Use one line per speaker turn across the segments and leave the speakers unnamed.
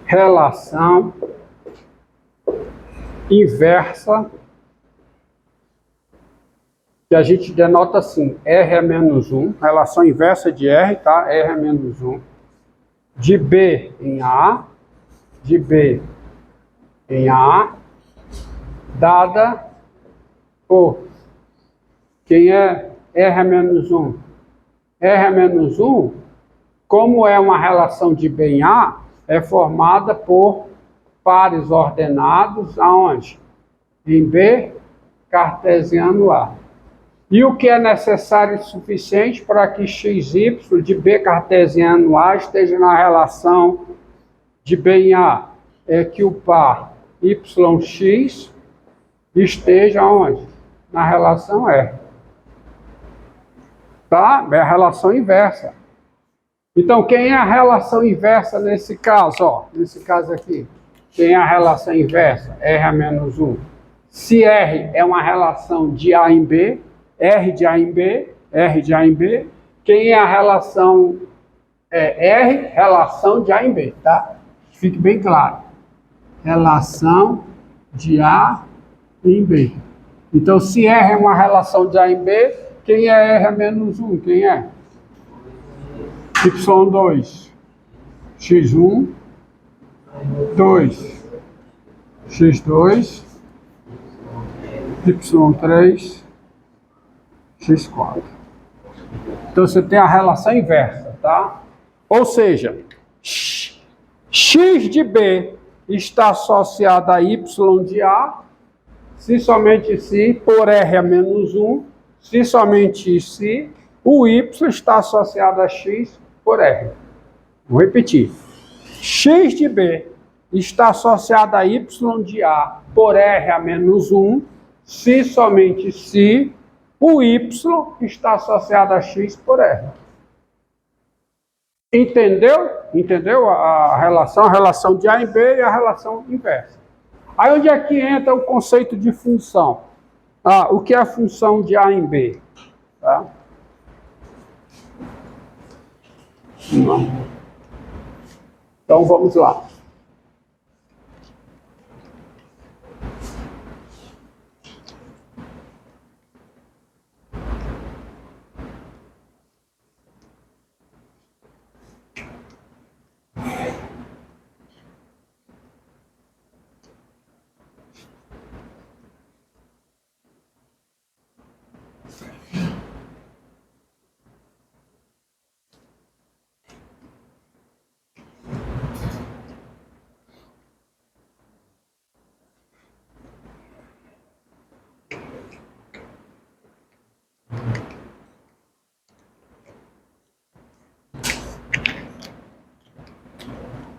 relação inversa, que a gente denota assim, R é menos 1, relação inversa de R, tá? R é menos 1, de B em A, de B em A, dada por quem é R é menos 1? R é menos 1, como é uma relação de B em A, é formada por pares ordenados aonde? Em B cartesiano A. E o que é necessário e suficiente para que XY de B cartesiano A esteja na relação de B em A? É que o par YX esteja onde? Na relação R. Tá? É a relação inversa. Então, quem é a relação inversa nesse caso? Ó, nesse caso aqui. Quem é a relação inversa? R a menos 1. Se R é uma relação de A em B, R de A em B, R de A em B, quem é a relação R? Relação de A em B, tá? Fique bem claro. Relação de A em B. Então, se R é uma relação de A em B, quem é R a menos 1? Quem é? Y2, X1, 2, X2, Y3, X4. Então você tem a relação inversa, tá? Ou seja, X de B está associado a Y de A, se somente se, por R a menos 1, se somente se, o Y está associado a X por R. Vou repetir. X de B está associado a Y de A por R a menos 1, se somente se o Y está associado a X por R. Entendeu? Entendeu a relação de A em B e a relação inversa. Aí onde é que entra o conceito de função? O que é a função de A em B? Tá? Então vamos lá.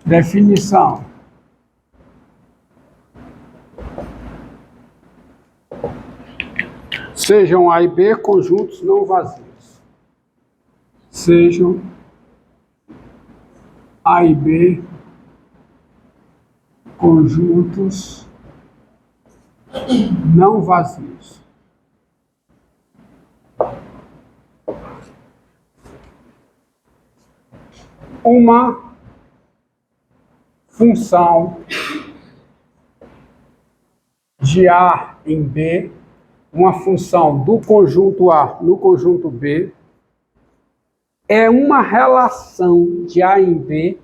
Definição. Sejam A e B conjuntos não vazios. Sejam A e B conjuntos não vazios. Uma função de A em B, uma função do conjunto A no conjunto B, é uma relação de A em B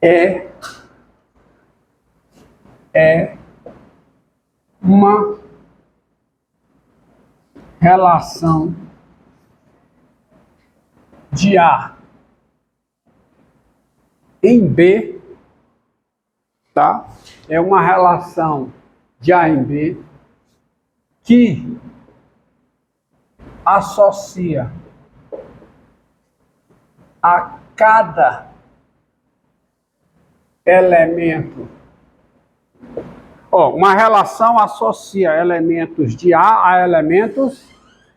é uma relação de A em B, tá? É uma relação de A em B que associa a cada elemento. Uma relação associa elementos de A a elementos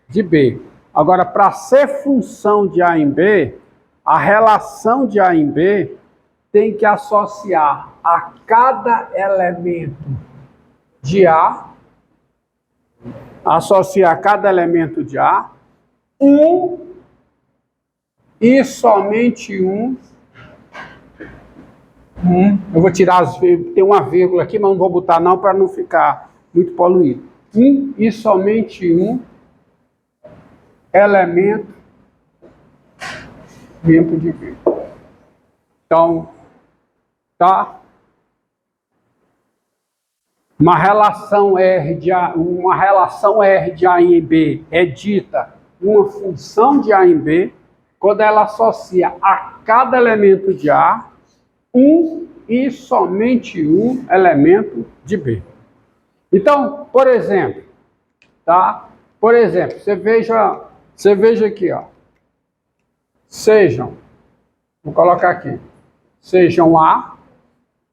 de B. Agora, para ser função de A em B, a relação de A em B tem que associar a cada elemento de A, associar a cada elemento de A, um e somente um. Eu vou tirar as vírgulas, tem uma vírgula aqui, mas não vou botar não para não ficar muito poluído. Um e somente um elemento dentro de B. Então, tá? Uma relação R de A em B é dita uma função de A em B quando ela associa a cada elemento de A um e somente um elemento de B. Então, por exemplo, tá? Por exemplo, você veja aqui, ó. Sejam, vou colocar aqui, sejam A,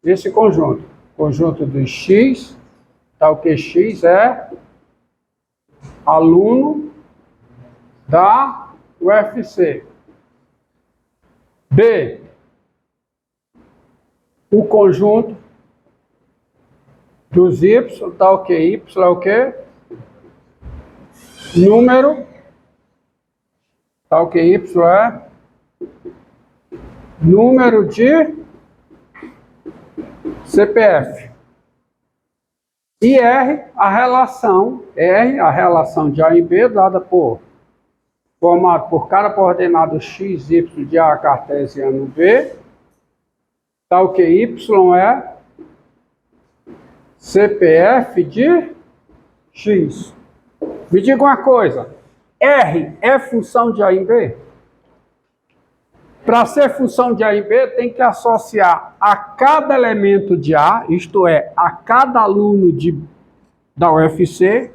esse conjunto dos X, tal que X é aluno da UFC. B, o conjunto dos Y, tal que Y é o quê? Número, tal que Y é número de CPF. E R, a relação de A em B, dada formado por cada coordenado x, y de A cartesiano B, tal que Y é CPF de X. Me diga uma coisa, R é função de A em B? Para ser função de A em B, tem que associar a cada elemento de A, isto é, a cada aluno da UFC,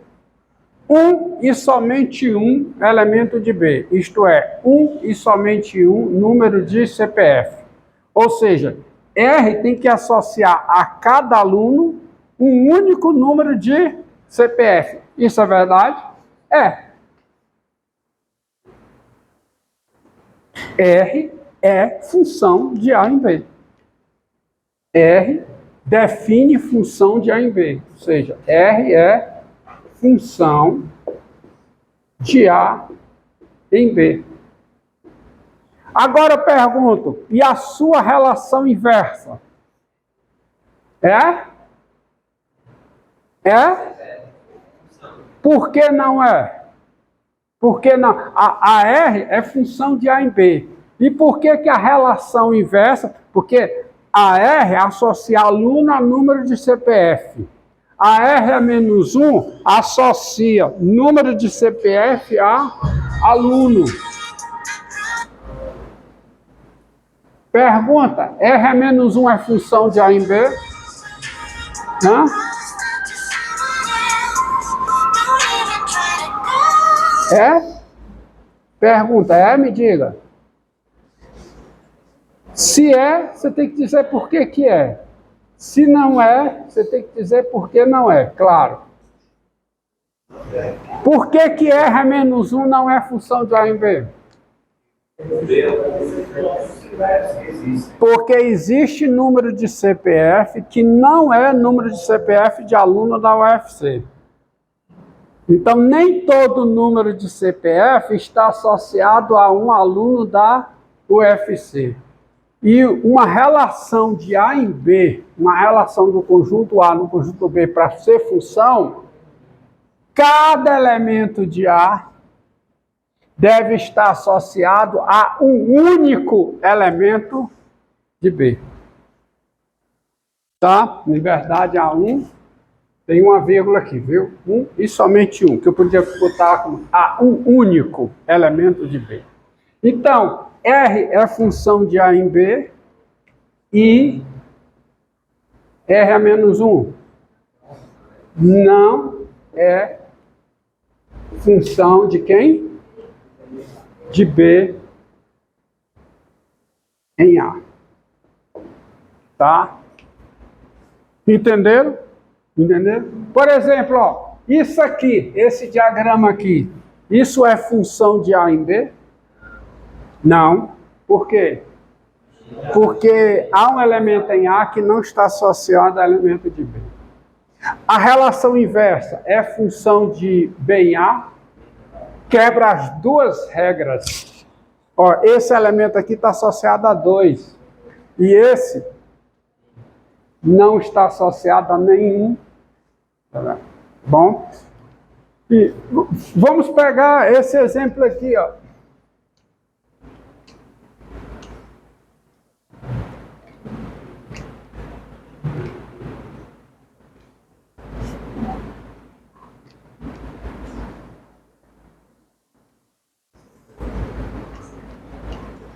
um e somente um elemento de B, isto é, um e somente um número de CPF. Ou seja, R tem que associar a cada aluno um único número de CPF. Isso é verdade? É. R é função de A em B. R define função de A em B. Ou seja, R é função de A em B. Agora eu pergunto, e a sua relação inversa? É? É? Por que não é? Por que não? A R é função de A em B. E por que a relação inversa? Porque a R associa aluno a número de CPF. A R é menos 1 associa número de CPF a aluno. Pergunta, R é menos 1 é função de A em B? Hã? É? Pergunta, me diga. Se é, você tem que dizer por que é. Se não é, você tem que dizer por que não é, claro. Por que R é menos 1 não é função de A em B? Porque existe número de CPF que não é número de CPF de aluno da UFC. Então, nem todo número de CPF está associado a um aluno da UFC. E uma relação de A em B, uma relação do conjunto A no conjunto B para ser função, cada elemento de A deve estar associado a um único elemento de B. Tá? Na verdade, A1 tem uma vírgula aqui, viu? Um e somente um, que eu podia botar como a um único elemento de B. Então, R é função de A em B e R é menos 1 não é função de quem? De B em A. Tá? Entenderam? Entenderam? Por exemplo, ó, isso aqui, esse diagrama aqui, isso é função de A em B? Não. Por quê? Porque há um elemento em A que não está associado a elemento de B. A relação inversa é função de B em A? Quebra as duas regras Ó, esse elemento aqui está associado a 2. E esse não está associado a nenhum. Bom, e vamos pegar esse exemplo aqui, ó.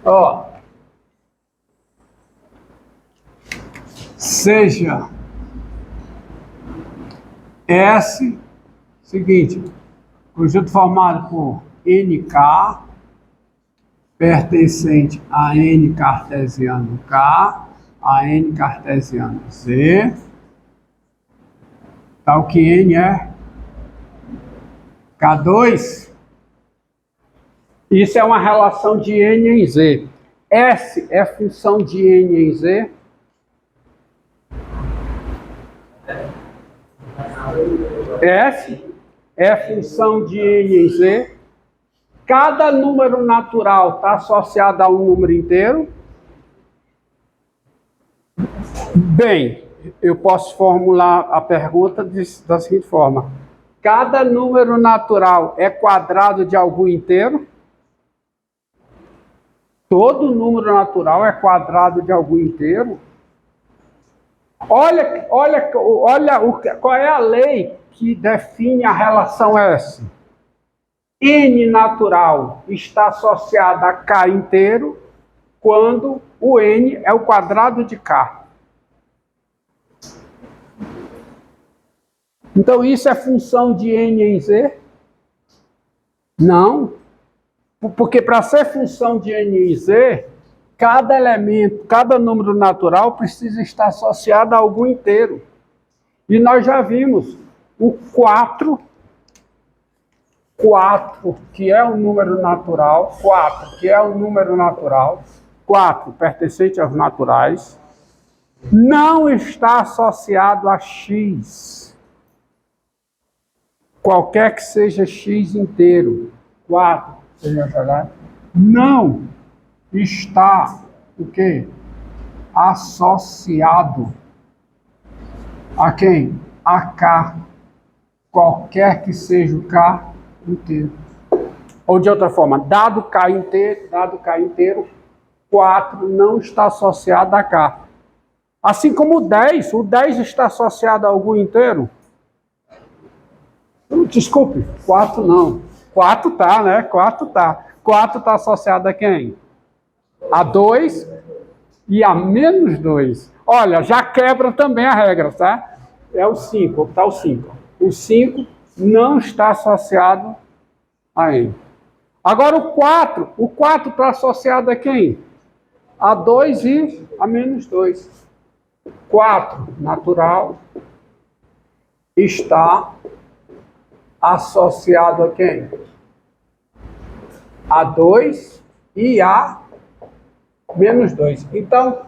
Ó, seja S, seguinte, conjunto formado por NK, pertencente a N cartesiano K, a N cartesiano Z, tal que N é K2, isso é uma relação de N em Z. S é função de N em Z. S é função de N em Z. Cada número natural está associado a um número inteiro. Bem, eu posso formular a pergunta da seguinte forma. Cada número natural é quadrado de algum inteiro? Todo número natural é quadrado de algum inteiro? Olha qual é a lei que define a relação S. N natural está associada a K inteiro quando o N é o quadrado de K. Então isso é função de N em Z? Não. Porque para ser função de N em Z, cada elemento, cada número natural precisa estar associado a algum inteiro. E nós já vimos o 4, que é um número natural, 4 pertencente aos naturais, não está associado a X. Qualquer que seja X inteiro, 4, não está o quê? Associado a quem? A K. Qualquer que seja o K inteiro. Ou de outra forma, dado K inteiro, 4 não está associado a K. Assim como o 10 está associado a algum inteiro? Desculpe, 4 não. 4 tá, né? 4 tá. 4 está associado a quem? A 2 e a menos 2. Olha, já quebra também a regra, tá? É o 5, tá o 5. O 5 não está associado a N. Agora o 4 está associado a quem? A 2 e a menos 2. 4 natural está associado a quem? A 2 e a menos 2. Então,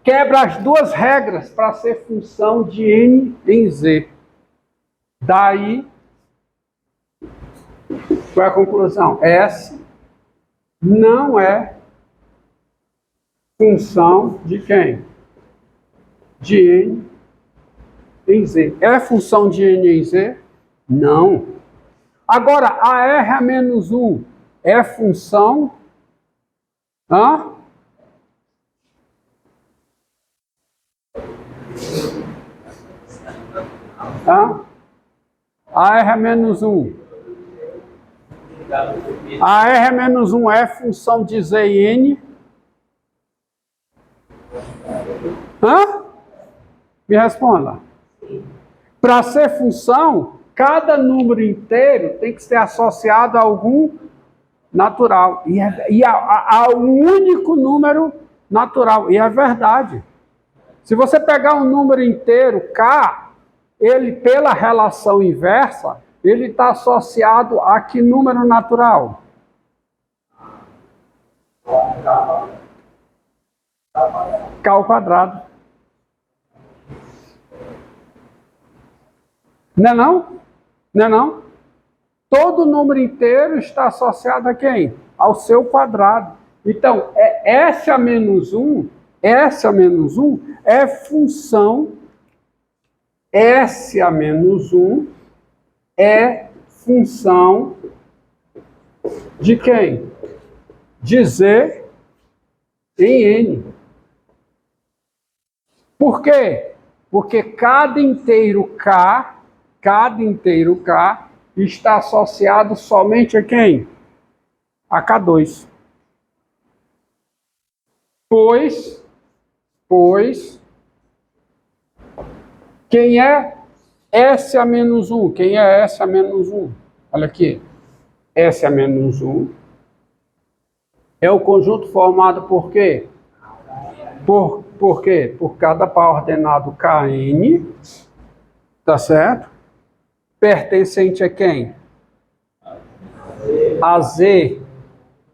quebra as duas regras para ser função de N em Z. Daí, qual é a conclusão? S não é função de quem? De N em Z. É função de N em Z? Não. Agora, a R a menos 1 é função... Hã? Hã? A R a menos 1. A R a menos 1 é função de Z e N? Hã? Me responda. Para ser função, cada número inteiro tem que ser associado a algum natural. E a um único número natural. E é verdade. Se você pegar um número inteiro, K, ele, pela relação inversa, ele está associado a que número natural? K ao quadrado. Não é não? Não é não? Todo número inteiro está associado a quem? ao seu quadrado. Então, S a menos 1 é função, S a menos 1 é função de quem? De Z em N. Por quê? Porque cada inteiro K está associado somente a quem? A K2. Pois, quem é S a menos 1? Quem é S a menos 1? Olha aqui. S a menos 1 é o conjunto formado por quê? Por quê? Por cada par ordenado Kn, tá certo? Pertencente a quem? A Z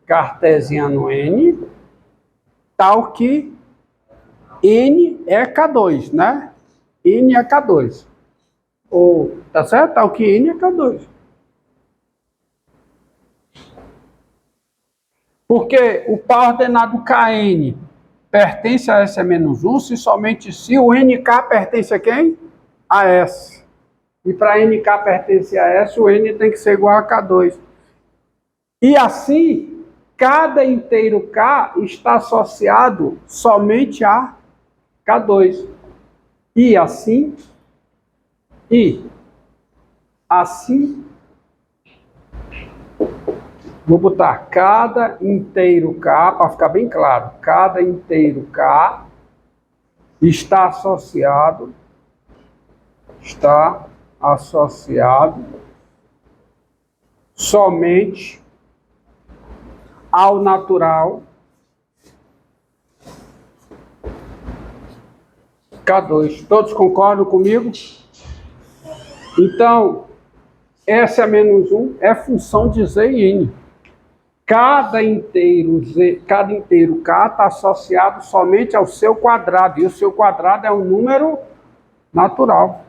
cartesiano N, tal que N é K2, né? N é K2. Ou, tá certo? Tal que N é K2. Porque o par ordenado Kn pertence a S a menos 1 somente se o NK pertence a quem? A S. E para NK pertencer a S, o N tem que ser igual a K2. E assim, cada inteiro K está associado somente a K2. E assim, vou botar cada inteiro K, para ficar bem claro, cada inteiro K está associado somente ao natural K2. Todos concordam comigo? Então, S a menos 1 é função de Z e N. Cada inteiro K está associado somente ao seu quadrado, e o seu quadrado é um número natural.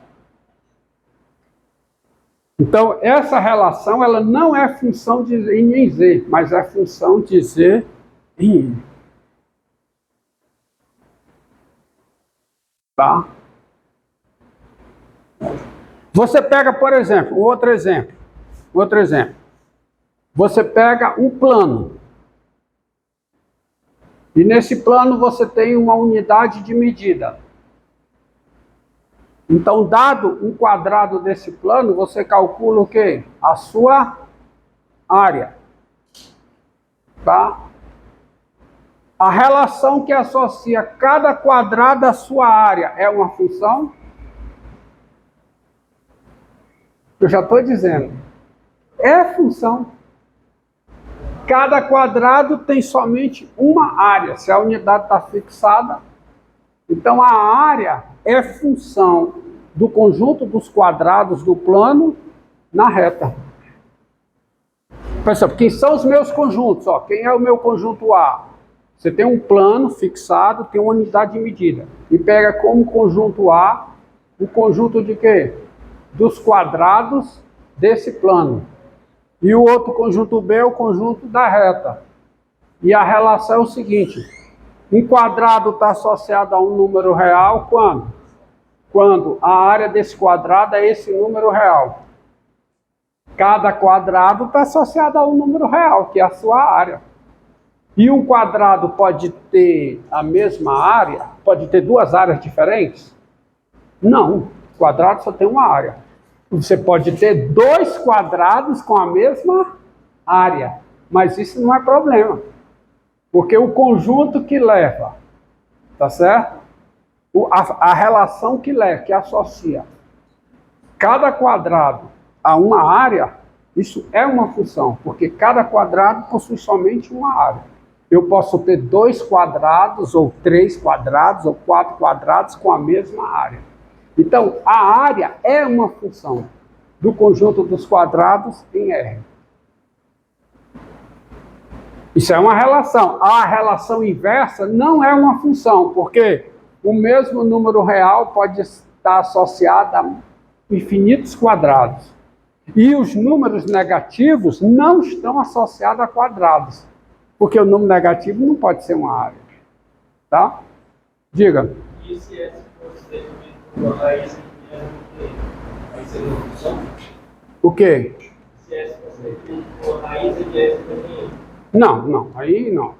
Então, essa relação ela não é função de N em Z, mas é função de Z em N. Tá? Você pega, por exemplo, outro exemplo. Você pega um plano. E nesse plano você tem uma unidade de medida. Então, dado um quadrado desse plano, você calcula o quê? A sua área. Tá? A relação que associa cada quadrado à sua área é uma função? Eu já estou dizendo. É função. Cada quadrado tem somente uma área. Se a unidade está fixada, então a área é função do conjunto dos quadrados do plano na reta. Pessoal, quem são os meus conjuntos? Ó, quem é o meu conjunto A? Você tem um plano fixado, tem uma unidade de medida. E pega como conjunto A o conjunto de quê? Dos quadrados desse plano. E o outro conjunto B é o conjunto da reta. E a relação é o seguinte: um quadrado está associado a um número real quando? Quando a área desse quadrado é esse número real. Cada quadrado está associado a um número real, que é a sua área. E um quadrado pode ter a mesma área? Pode ter duas áreas diferentes? Não, o quadrado só tem uma área. Você pode ter dois quadrados com a mesma área, mas isso não é problema. Porque o conjunto que leva, tá certo? A relação que leva, que associa cada quadrado a uma área, isso é uma função, porque cada quadrado possui somente uma área. Eu posso ter dois quadrados, ou três quadrados, ou quatro quadrados com a mesma área. Então, a área é uma função do conjunto dos quadrados em R. Isso é uma relação. A relação inversa não é uma função, porque o mesmo número real pode estar associado a infinitos quadrados. E os números negativos não estão associados a quadrados, porque o número negativo não pode ser uma área. Tá? Diga.
E se S fosse uma raiz de S, aí seria uma função?
O quê?
Se S fosse uma raiz de S também.
Não, aí não.